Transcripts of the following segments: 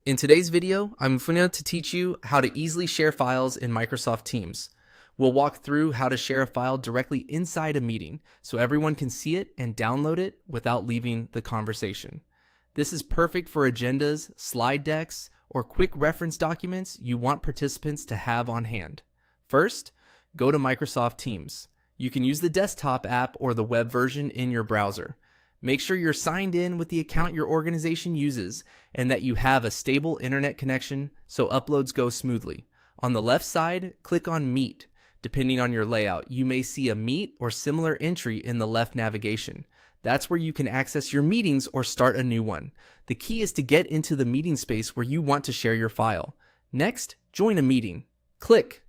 In today's video, I'm going to teach you how to easily share files in Microsoft Teams. We'll walk through how to share a file directly inside a meeting so everyone can see it and download it without leaving the conversation. This is perfect for agendas, slide decks, or quick reference documents you want participants to have on hand. First, go to Microsoft Teams. You can use the desktop app or the web version in your browser. Make sure you're signed in with the account your organization uses and that you have a stable internet connection so uploads go smoothly. On the left side, click on Meet. Depending on your layout, you may see a Meet or similar entry in the left navigation. That's where you can access your meetings or start a new one. The key is to get into the meeting space where you want to share your file. Next, join a meeting. Click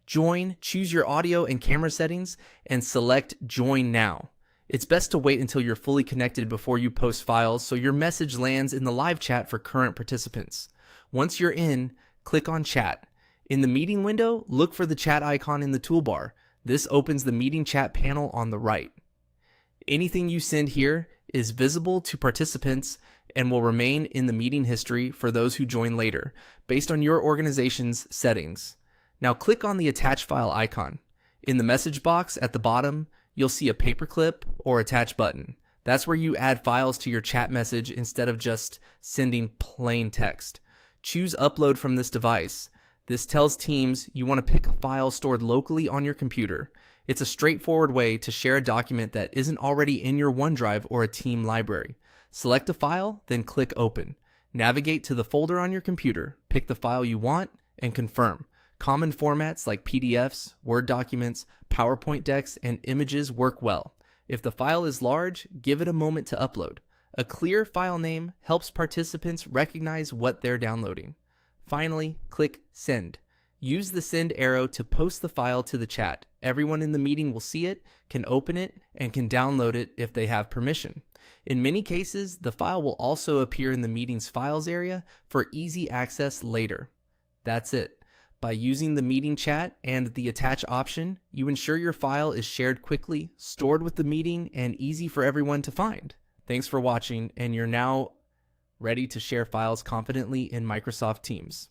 Join, choose your audio and camera settings, and select Join Now. It's best to wait until you're fully connected before you post files so your message lands in the live chat for current participants. Once you're in, click on Chat. In the meeting window, look for the chat icon in the toolbar. This opens the meeting chat panel on the right. Anything you send here is visible to participants and will remain in the meeting history for those who join later, based on your organization's settings. Now click on the Attach File icon. In the message box at the bottom, you'll see a paperclip or attach button. That's where you add files to your chat message instead of just sending plain text. Choose Upload from this device. This tells Teams you want to pick a file stored locally on your computer. It's a straightforward way to share a document that isn't already in your OneDrive or a team library. Select a file, then click Open. Navigate to the folder on your computer, pick the file you want, and confirm. Common formats like PDFs, Word documents, PowerPoint decks, and images work well. If the file is large, give it a moment to upload. A clear file name helps participants recognize what they're downloading. Finally, click Send. Use the send arrow to post the file to the chat. Everyone in the meeting will see it, can open it, and can download it if they have permission. In many cases, the file will also appear in the meeting's files area for easy access later. That's it. By using the meeting chat and the attach option, you ensure your file is shared quickly, stored with the meeting, and easy for everyone to find. Thanks for watching, and you're now ready to share files confidently in Microsoft Teams.